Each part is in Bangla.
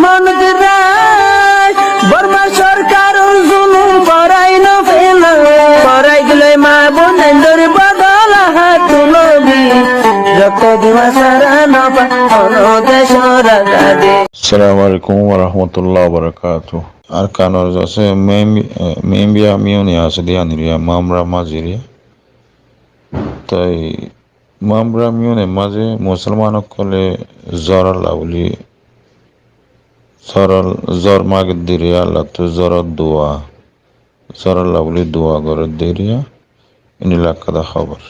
মনত রায় বর্মা সরকার জুলুম করাই না ফেলা করাই দিলে মা বোনের বদল হাত তুলবি রক্ত দিবা সারা নবা দেশ রাজা। Assalamu alaikum warahmatullahi wabarakatuh. Arkanor jase membia mioni asdia niria mamra majiria. Tai mamra mione maje musulmano kole zora lauli zor magdiria latu zora dua zora lauli dua gordiria inilah kada khabar.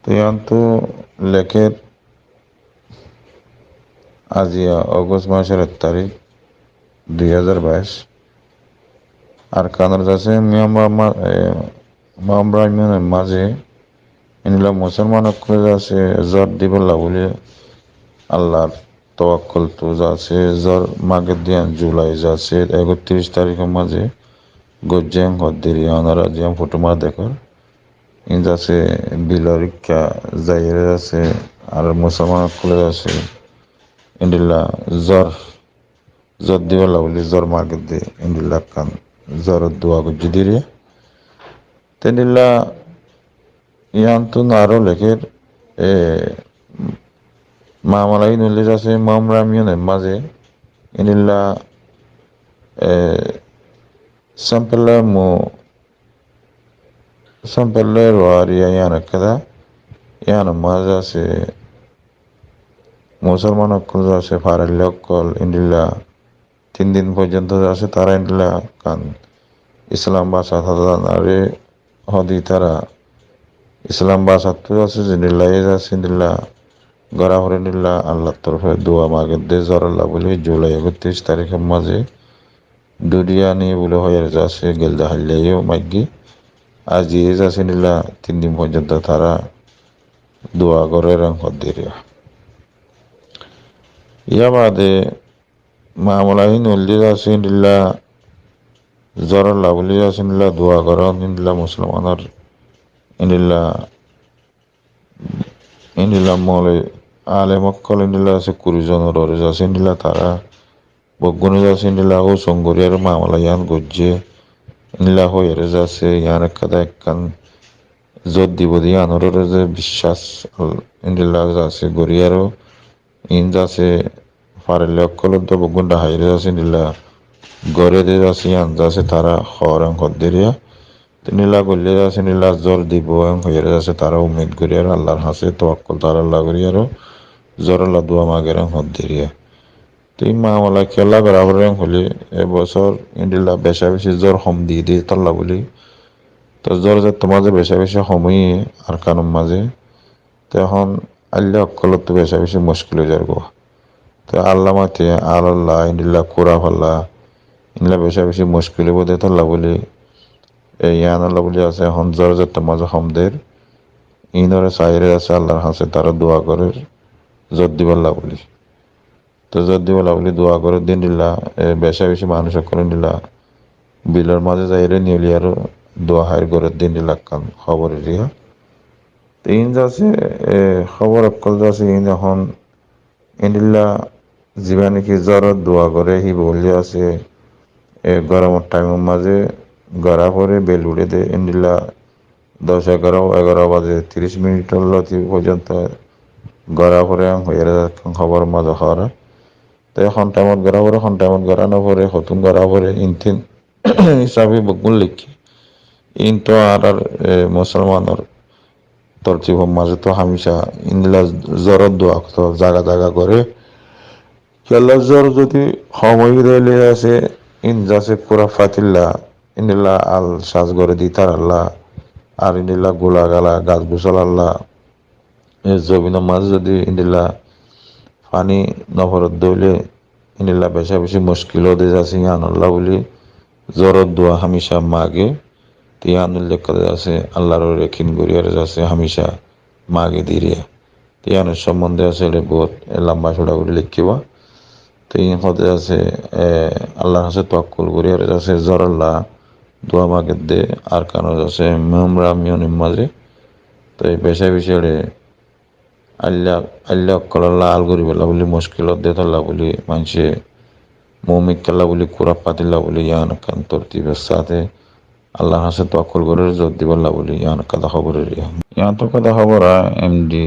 Tiyantu leket আজিয়া অগস্ট মাসের 1 তারিখ 2022 আর কানার যাচ্ছে মামরা মাঝে এনিলা মুসলমান করে যাচ্ছে জ্বর দিবল্লা বলে আল্লাহর তওয়াক্কুল তো যাচ্ছে জ্বর মাগে দিয়ান জুলাই যাচ্ছে 31 তারিখের মাঝে গজ্জাং হদ্দিরি আনারা জিয়াম ফটোমা দেখর ইন যাচ্ছে বিলরিকা যাইরে যাচ্ছে আর মুসলমান করে যাচ্ছে Indila zor diwala wali zor magde indila kan zor dua ko jidiri tenila yantu naro lekir mamalai nuli jase mamra mione maze indila sampelle roaria yana kada yana maza se মুসলমান অকল আছে ফারাল্লি অকল ইন্ডিলা 3 দিন পর্যন্ত আছে তারা ইন্ডিলা কান ইসলাম ভাষা তারে হদি তারা ইসলাম ভাষা তো আছে জিনিলা এ আছে ইন্ডিলা গরা হরে নিলা আল্লাহর তরফে দোয়া মাগে দে জরাল্লাহ বলে জুলাই 31 তারিখের মাঝে দুরিয়ানি বলে হয়ে যাচ্ছে গেলদা হাল্লাইও মাগি আজ এ যাচ্ছে নিলা 3 দিন পর্যন্ত তারা দোয়া করে রং হদিরিয়া ইয়া বাদে মামলাহীন উল্লিয়া আসিনিল্লা জরা লাভলিয়া আসিনিল্লা দোয়া করা নিল্লা মুসলমানের ইনিল্লা মলে আলে মক্কল ইনিল্লা আছে 20 জনের ওরে আসিনিল্লা তারা বগুনে আসিনিল্লা ও সঙ্গরিয়ার মামলা ইয়ান গজ্জে ইনিল্লা হয়ে যাচ্ছে ইয়ান কাদা একখান জোর দিব দিয়ে আনরের যে বিশ্বাস ইনিল্লা আছে গরিয়ারও ইন যাচ্ছে ফারেলে অকলত বগুন্ডা হাইরে যাচ্ছে নিলা গড়ে দিয়ে যাচ্ছে আন যাচ্ছে তারা হরং হদ্দেরিয়া নিলা গলিয়ে যাচ্ছে নিলা জ্বর দিব হয়ে যাচ্ছে তারা উমেদ করিয়ার আল্লাহর হাসে তওয়াক্কুল তারা আল্লাহ করিয়ারও জ্বর আল্লাহ দোয়া মাগের হদ্দেরিয়া তুই মামলা খেলা বরাবর হলে এবছর ইন্ডিলা বেশা বেশি জ্বর হম দিয়ে দিয়ে তল্লা বলি তো জ্বর যে তোমার যে বেশা বেশি হমই আর কানুন মাঝে তখন আল্লাহ অকলত বেশা বেশি মুশকিল হয়ে যাবো তো আল্লাহ মাতে আল্লাহ ইন্দিল্লা কোরা ফাল্লা ইনলা বেশা বেশি মুশকিল বোধে তল্লা বলি ইয়ান আল্লাহ বলি আছে এখন জ্বর যে তোমার হমদের ইনরে সাইরে আছে আল্লাহর হাসে তারা দোয়া করে জোর দিবাল্লা বলি তো জোর দিবাল্লা বলি দোয়া করে দিন দিল্লা বেশা বেশি মানুষ করে নিলা বিলের মাঝে যাইরে নিলি আর দোয়া হাইর করে দিন দিলা কান খবর এরিয়া তিন যাচ্ছে খবর অকল যাচ্ছে ইন এখন ইন্ডিল্লা যিবা নাকি জ্বরত দোয়া করে সি বলি আছে গরমের টাইমের মাঝে গড়া পরে বেল উড়ে দে ইন্ডিল্লা 10-11 বাজে 30 মিনিটের লতি পর্যন্ত গড়া পরে হয়ে খবর মাঝে হওয়ার তো এখন টাইমত গড়া পরে এখন টাইমত গড়া না পরে হতুন গড়া পরে ইনথিন হিসাবে বকুল লিখি ইন তো আর মুসলমানের তরতিব মাঝে তো হামেশা ইন্দিলা জ্বরত দোয়া তো জায়গা জায়গা করে খেলা জ্বর যদি সময় দিলে আছে ইন যাচ্ছে পুরা ফাতিল্লা ইন্দিলা আল সাজ করে দি তার আল্লাহ আর ইন্দিলা গোলা গালা গাছ গুছল আল্লাহ এই জমিনের মাঝে যদি ইন্দিলা পানি নভরত দইলে ইন্দিলা বেশা বেশি মুশকিল দিয়ে যাচ্ছে ইয়ান আল্লাহ বলি জ্বরত দোয়া হামেশা মাগে তিয়ান উল্লেখ করে আছে আল্লাহর রেখিন গড়িয়ার যাচ্ছে হামেশা মাগে দিয়ে তিয়ানের সম্বন্ধে আছে বহুত লম্বা ছোটা করে লিখিবা তো ইন হতে আছে আল্লাহর হাসে তওয়াক্কুল গড়িয়ার যাচ্ছে জ্বর আল্লাহ দোয়া মাগে দে আর কানো যাচ্ছে মেমরা মিয়নির মাঝে তো এই পেশা বিষয়ে আল্লাহ আল্লাহ অকল্লা আল করি পেলা বুলি মুশকিলত দে থাল্লা বুলি মানুষে মৌমিক খেলা বুলি কুড়া পাতিলা বুলি ইয়ান কান তরতিবের সাথে আল্লাহ হাসে তো অকল করে জোর দিবাল্লা বলি ইয়ান কাদা খবরের ইয়ান তো কাদা খবর MD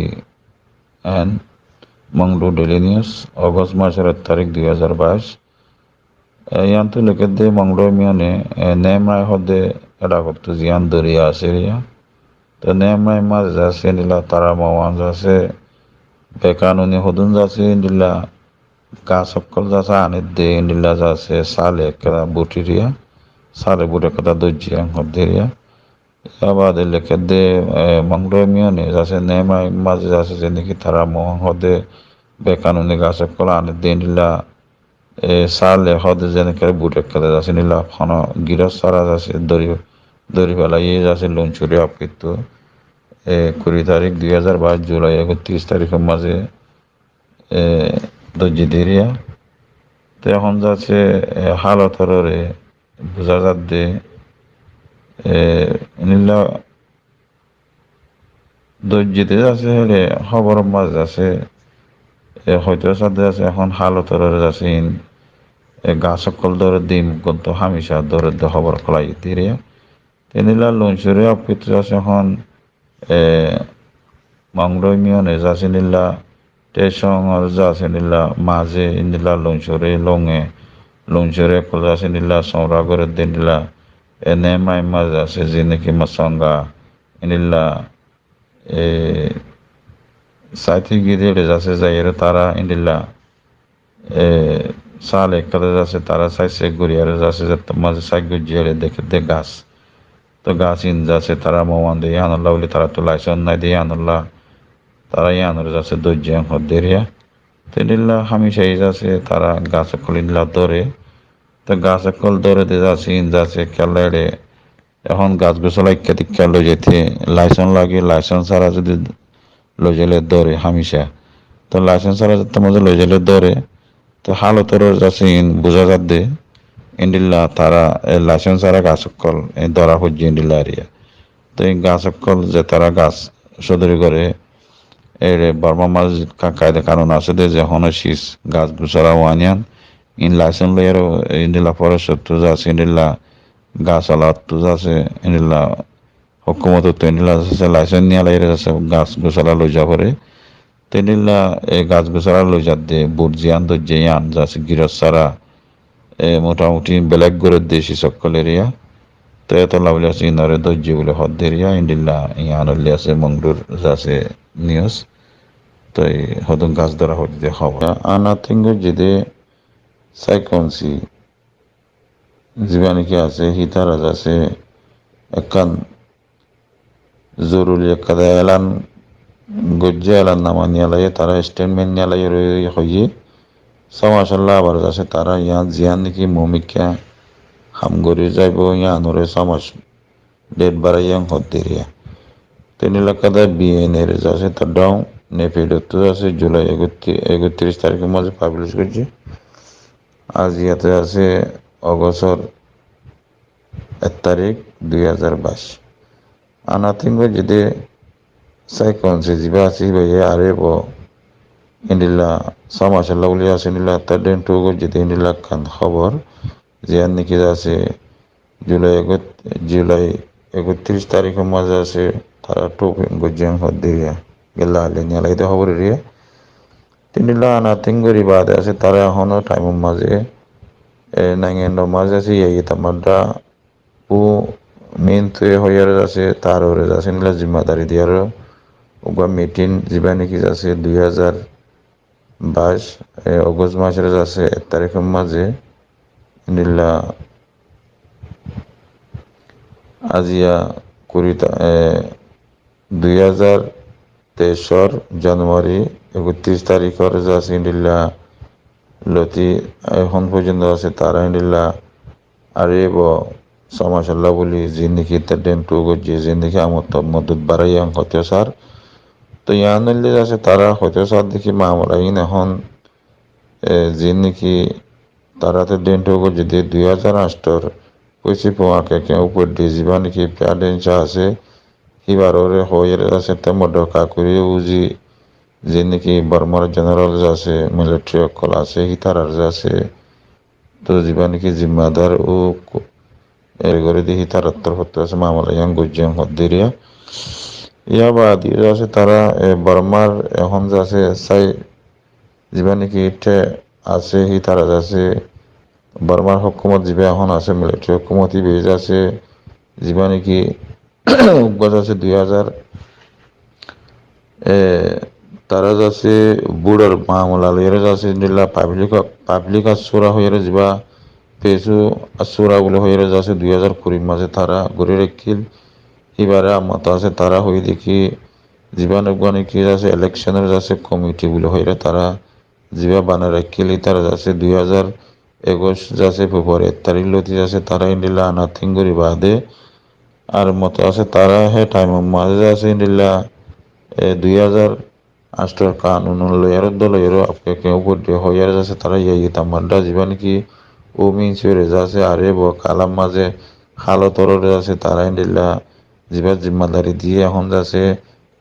N Maungdaw daily news August মাসের 1 তারিখ 2022 ইয়ান তো লেখে দে মংডু মিয়ানে নেমায় হদে এটা করতো জিয়ান দরিয়া আছে রিয়া তো নেমায় মাছ যাচ্ছে নিলা তারা মাওয়ান যাচ্ছে বেকানুনি হদুন যাচ্ছে নিলা গাছ সকল যাচ্ছে আনিত দে নিলা যাচ্ছে সালে কেরা বুটিরিয়া সালে বুটে কথা দর্জিয়া হদেরিয়া আবার লেখে দে মংডু মিয়ানে যাচ্ছে নেমায় মাছ যাচ্ছে যে নাকি তারা মাওয়ান হদে বেকানুনি গাছ সকল আনিত দে নিলা সালে হদে যেনেকে বুটে খেলে যাচ্ছে নিলা খান গিরস সারা যাচ্ছে দড়ি ফেলাই যাচ্ছে লঞ্চুরি অপৃত্য 20 তারিখ 2022 জুলাই 31 তারিখের মাঝে দর্জি দেরিয়া তো এখন যাচ্ছে হালতরে বোঝা যাচ্ছে নিলা দর্জিতে যাচ্ছে হলে খবর মাঝে আছে হয়তো সাথে আছে এখন হালতরে যাচ্ছে গাছ সকল দরে দিন গন্ত হামিশা দরে খবর খোলাই দিরিয়া তেনিলা লঞ্চুরি অপৃত্য আছে এখন মংডই মিয়নে যাচ্ছে নিলা টেসংর যাচ্ছে নিলা মাঝে নিলা লঞ্চরে লঙে লঞ্চরে কল যাচ্ছে নিলা সংরা করে দিয়ে নিলা এনে মাই মাছ আছে যে নাকি মাসঙ্গা নিলা সাইথি গিয়ে যাচ্ছে যাই তারা ইন্দিলা সালে কালে যাচ্ছে তারা সাইসে ঘুরিয়ে যাচ্ছে মাঝে সাইক গুজিয়ে দেখে দে গাছ তো গাছ ইন যাচ্ছে তারা মোমান দিয়ে আনল্লাহ বলে তারা তো লাইসেন্স নাই দিয়ে আনল্লাহ তারা ইয়ানোর যাচ্ছে দর্জিয়া হদেরিয়া তো নিল্লা হামিশাই যাচ্ছে তারা গাছ কল ইনলা ধরে তো গাছ কল ধরে দিয়ে যাচ্ছে ইন যাচ্ছে খেলাড়ে এখন গাছ গোছলা ইক্ষা টিক্ষা লই যেতে লাইসেন্স লাগে লাইসেন্স ছাড়া যদি লই গেলে ধরে হামিশা তো লাইসেন্স ছাড়া যাতে মধ্যে লই গেলে ধরে তো হালতর যাচ্ছে ইন বোঝা যাচ্ছে ইন্ডিল্লা তারা লাইসেন্স ছাড়া গাছ কল ধরা হচ্ছে ইন্ডিল্লা এরিয়া তো এই গাছ কল যে তারা গাছ সদরি করে এর বর্মা মাছ কায়দা কানুন আছে দে যে হনশিস গাছ গুছারা ওয়ানিয়ান ইন লাইসেন্স লইয়ার ইন্ডিল্লা ফরেস্ট তো যাচ্ছে ইন্ডিল্লা গাছ আলাত তো যাচ্ছে ইন্ডিল্লা হুকুমত তো ইন্ডিল্লা যাচ্ছে লাইসেন্স নিয়ে লাইরে যাচ্ছে গাছ গুছারা লই যা করে তো ইন্ডিল্লা এই গাছ গুছারা লই যা দে বুর্জিয়ান দর্জিয়ান যাচ্ছে গিরস সারা মোটামুটি ব্ল্যাক গড়ের দেশি সকল এরিয়া তো এত লাভলি আছে ইনারে দর্জি বলে হদ এরিয়া ইন্ডিল্লা ইয়ানলি আছে মংডুর যাচ্ছে নিউজ তো এই হদন গাছ ধরা হতে খবর আনাথিঙ্গ যেদে সাইকনসি জীবানিকে আছে হিতারাজ আছে একান জরুরি একাদা এলান গজ্জা এলান নামা নিয়ালাইয়ে তারা স্টেটমেন্ট নিয়ালাইয়ে হইয়ে সমাসাল্লাহ আবার আছে তারা ইয়ান জিয়ান নাকি মমিকা হামগরি যাইব ইয়ানরে সমাজ ডেট বাড়াইয়াং হদ্দেরিয়া তেন এলাকাদা বিএনএর যাচ্ছে তার ডাউন নেফিডত আছে জুলাই 31 তারিখের মাঝে পাবলিশ করছে আজ ইয়াতে আছে অগস্টর 1 তারিখ 2022 আনাথিঙ্গ যদি সাইকনসে জিবা আছে ভাইয়া আরে ব ইন্ডিলা সমাসাল্লাহ বলে আছে নিলা তার ডেন টুগো যেতে ইন্ডিলা খান খবর যে নাকি আছে জুলাই 31 তারিখের মাঝে আছে তারা টোপেন গজ্জাং হদ্দিয়া গেলা হলে নিয়ালাইতে খবর এরিয়া তিনিলা আনাথিঙ্গরি বাদে আছে তারা এখনো টাইমের মাঝে নাঙ্গেন মাঝে আছে ইয়ে তামারটা ও মেন তো হইয়ার আছে তার ওরে আছে নিলা জিম্মাদারি দিয়ার ওবা মিটিং যিবা নাকি আছে 2022 অগস্ট মাসের আছে 1 তারিখের মাঝে নিলা আজিয়া 2023 জানুয়ারি 31 তারিখের আছে ইন্ডিল্লা লতি এখন পর্যন্ত আছে তারা ইন্ডিল্লা আরে ব সমাসাল্লাহ বলি যে নাকি তার ডেন টু গজ্জে যে নাকি আমার তো মদত বাড়াইয়াং হতে সার তো ইয়ানলে আছে তারা হতে সার দেখি মামলাইন এখন যে নাকি তারাতে ডেন টু গজ্জে 2008 কইছি পোয়াকে কে উপর দিয়ে যাবা নাকি প্যাডেন্সা আছে হিবাররে হয়ে আছে তেমন ডকা করে উজি যে নাকি বর্মার জেনারেল আছে মিলিটারি অকল আছে হিতারার আছে তো যিবা নাকি জিম্মাদার ও এর করে দিয়ে হিতারাত্তর হতে আছে মামলা ইয়ান গুজ্জাম হদ্দিরিয়া ইয়া বাদ ইয়ে আছে তারা বর্মার এখন যে আছে চাই যিবা নাকি ইটে আছে হিতারা আছে বর্মার হকুমত যিবা এখন আছে মিলিটারি হকুমত ই বেজ আছে যিবা নাকি গজ আছে 2000 তারা যাচ্ছে বুড়ার মামলা লইয়ারে যাচ্ছে নিলা পাবলিক আসুরা হইয়ারে যাবা পেছু আসুরা বলে হইয়ারে যাচ্ছে 2020 মাঝে তারা গড়ে রেখিল এবারে মত আছে তারা হই দেখি জীবানুগানি কি যাচ্ছে ইলেকশনের যাচ্ছে কমিটি বলে হইয়ারে তারা জিবা বানা রাখিল তারা যাচ্ছে 2021 যাচ্ছে ফেব্রুয়ারি 1 তারিখ লতি যাচ্ছে তারা ইন্ডিলা নাথিং করি বাদে আর মত আছে তারা হে টাইম মাঝে যাচ্ছে ইন্ডিলা 2008 কানুন লয়ার দলয়ের আপকে উপর দিয়ে হইয়ার যাচ্ছে তারা ইয়ে তামান্ডা জীবন কি ও মিনসুরে যাচ্ছে আরে ব কালাম মাঝে হালতরে যাচ্ছে তারা ইন্ডিলা জীবা জিম্মাদারি দিয়ে এখন যাচ্ছে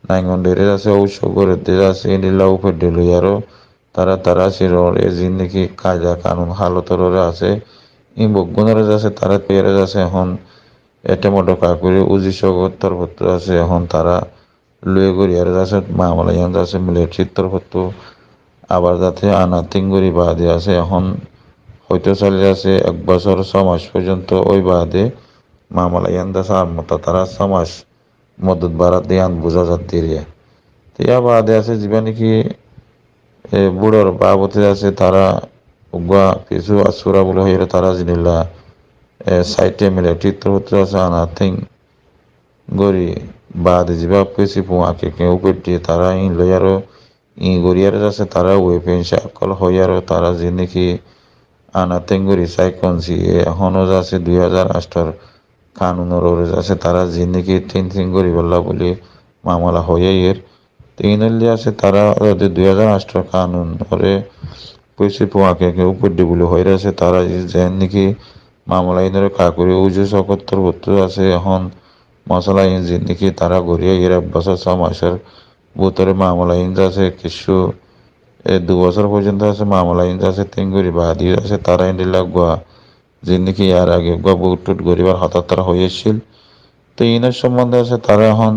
নাইগন্ডেরে যাচ্ছে ঔষধ করে দিয়ে যাচ্ছে ইন্ডিলা উপর দিয়ে লইয়ারও তারা সিরে যিন নাকি কায়দা কানুন হালতরে আছে ই বগুণরে যাচ্ছে তারা পেয়ারে যাচ্ছে এখন এটে মোটো কাকুরি উজি সগত্তর পত্র আছে এখন তারা লুয়ে করি আর যাচ্ছে মামলা ইয়ান যাচ্ছে মিলিটারির তরফত আবার যাতে আনাতিং করি বাদে আছে এখন হয়তো চালিয়ে আছে 1 বছর 6 মাস পর্যন্ত ওই বাদে মামলা ইয়ান যাচ্ছে আর মতো তারা 6 মাস মদত বাড়াত দিয়ে আন বোঝা যাচ্ছে রিয়া তিয়া বাদে আছে যিবা নাকি বুড়োর বাবতে আছে তারা উগা কিছু আসুরা বলে হইলে তারা জিনিলা সাইটে মিলিটারির তরফত আছে আনাতিং গড়ি বাদ যা পেছি পোয়াকে কেউ উপর দিয়ে তারা ই লইয়ারও ই গড়িয়ার আছে তারা ওয়েপেন সকল হইয়ারও তারা যে নাকি আনাতেন গড়ি সাইকনসি এখনও যাচ্ছে 2008 কানুনের ওরে আছে তারা যে নাকি তিন গড়ি বললা বলে মামলা হয়ে এর তিনলি আছে তারা 2008 কানুন ওরে পেছি পোয়াকে কেউ উপর দিয়ে বলে হয়ে আছে তারা যে নাকি মামলা ইনরে কাকুরি উজু সকত্তর ভর্তি আছে এখন মশলা ইঞ্জিন দেখি তারা গড়িয়ে 1 বছর 6 মাসের ভিতরে মামলা ইঞ্জ আছে কিছু 2 বছর পর্যন্ত আছে মামলা ইঞ্জ আছে 3 গড়ি বাদি আছে তারা ইন্ডিলা গোয়া যে নাকি আর আগে গোয়া বুট গরিবার হঠাৎ তারা হয়েছিল তো ইনের সম্বন্ধে আছে তারা এখন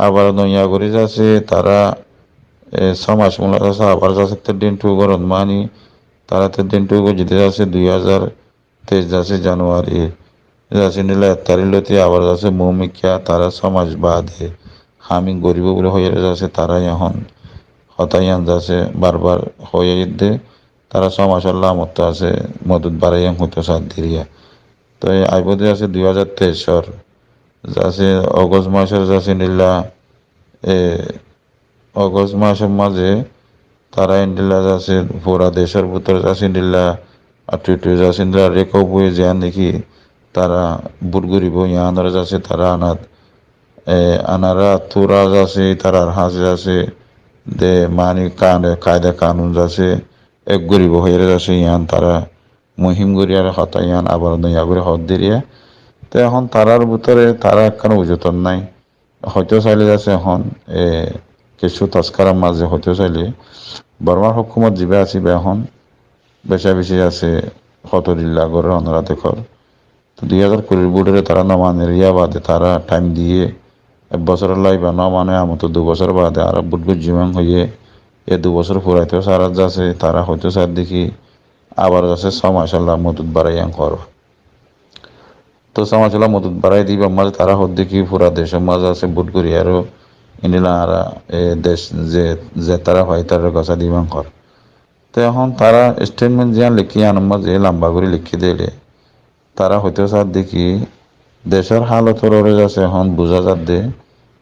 আবার নইয়া গড়ি যাচ্ছে তারা 6 মাস মূলত আছে আবার যাচ্ছে 3 গরম মানি তারা 3 যেতে যাচ্ছে 2023 যাচ্ছে জানুয়ারি যাচ্ছে নিলে 1 তারিখ লতি আবার যাচ্ছে মৌমিকা তারা 6 মাস বাদে হামি গরিব বলে হয়ে যাচ্ছে তারা এখন হতাইয়ান যাচ্ছে বারবার হয়ে দে তারা 6 মাস আল্লাহ মতো আছে মদত বাড়াইয়ান হতো সাত দিরিয়া তো এই আইবদে আছে 2023 যাচ্ছে অগস্ট মাসের যাচ্ছে নিলা অগস্ট মাসের মাঝে তারা ইন্ডিলা যাচ্ছে পুরা দেশের ভিতরে যাচ্ছে ইন্ডিলা আটু যাচ্ছে ইন্ডিলা রেখো বই যান দেখি তারা বুটগরিব ইয়ানরা যাচ্ছে তারা আনারা তোরা যাচ্ছে তারার হাজে আছে দে মানি কায়দা কানুন যাচ্ছে এক গরিব হয়ে যাচ্ছে ইয়ান তারা মহিম গরিয়ার হতা ইয়ান আবার নয়া করে হত দিরিয়া তো এখন তারার ভিতরে তারা একখানে উজতন নাই হয়তো চাইলে যাচ্ছে এখন কিছু তস্কারার মাঝে হয়তো চাইলে বর্মার হকুমত যিবা আছে এখন বেশি আছে হতরিল্লা গড়ের অনরা দেখর 2020 বুটরে তারা নমানে রিয়া বাদে তারা টাইম দিয়ে 1 বছর লাইবা নমানে আমতো 2 বছর বাদে আর বুটগুজ জিমাং হয়ে 2 বছর ফুরাইতেও সারা যাচ্ছে তারা হয়তো সার দেখি আবার যাচ্ছে 6 মাস আল্লাহ মদত বাড়াইয়াং কর তো 6 মাস আল্লাহ মদত বাড়াই দিবা মাঝে তারা হত দেখি পুরা দেশের মাঝে আছে বুট করি আরো ইন্ডিলা আর দেশ যে তারা হয় তারা গছা দিবাং কর তো এখন তারা স্টেটমেন্ট জিয়া লিখি আনম্মা যে লম্বা করে লিখি দিলে তারা হয়তো সার দেখি দেশের হালতর যাচ্ছে এখন বোঝা যাত দে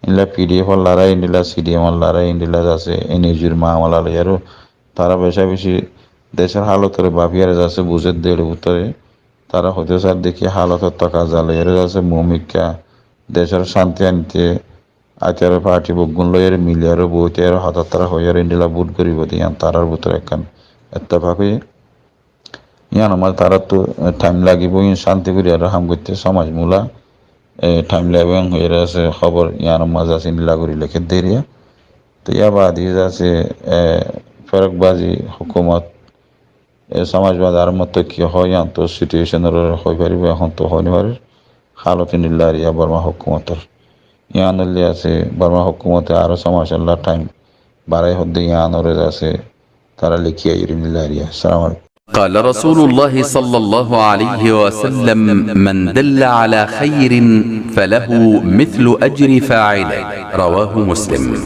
ইনলা পিডিএফ লড়াই ইন্ডিলা সিডিএম লড়াই ইন্ডিলা যাচ্ছে এনএজির মামলা লইয়ারও তারা বেশি দেশের হালতরে বাপিয়ারে যাচ্ছে বুঝে দেড় উত্তরে তারা হয়তো সার দেখি হালতর টাকা জ্বালাইয়ারে যাচ্ছে মৌমিকা দেশের শান্তি আনতে আচার পার্টি বগুন লইয়ার মিলিয়ারও বইতে আর হাতার তারা হইয়ার ইন্ডিলা বুট করিব দিয়ান তারার ভিতরে একখান এত্তেফাক হয়ে ইয়ান আমার তারা তো টাইম লাগিব শান্তি করি আর হাম করতে সমাজ মূলা টাইম লাগবে হয়ে আছে খবর ইয়ান মাঝে আছে নীলা করি লেখে দেরিয়া তো ইয়া বাদি আছে ফেরকবাজি হুকুমত সমাজবাদ আর মতো কি হয় তো সিচুয়েশনের হয়ে পারিব এখন তো হয়নি পারে হালত নিল্লার ইয়া বর্মা হুকুমতর ইয়ানল্লি আছে বর্মা হুকুমতে আরো সমাজল্লাহ টাইম বাড়াই হদ্দে ইয়ানরে আছে তারা লিখিয়া ইরিমিল্লারিয়া সালাম আলাইকুম قال رسول الله صلى الله عليه وسلم من دل على خير فله مثل أجر فاعله رواه مسلم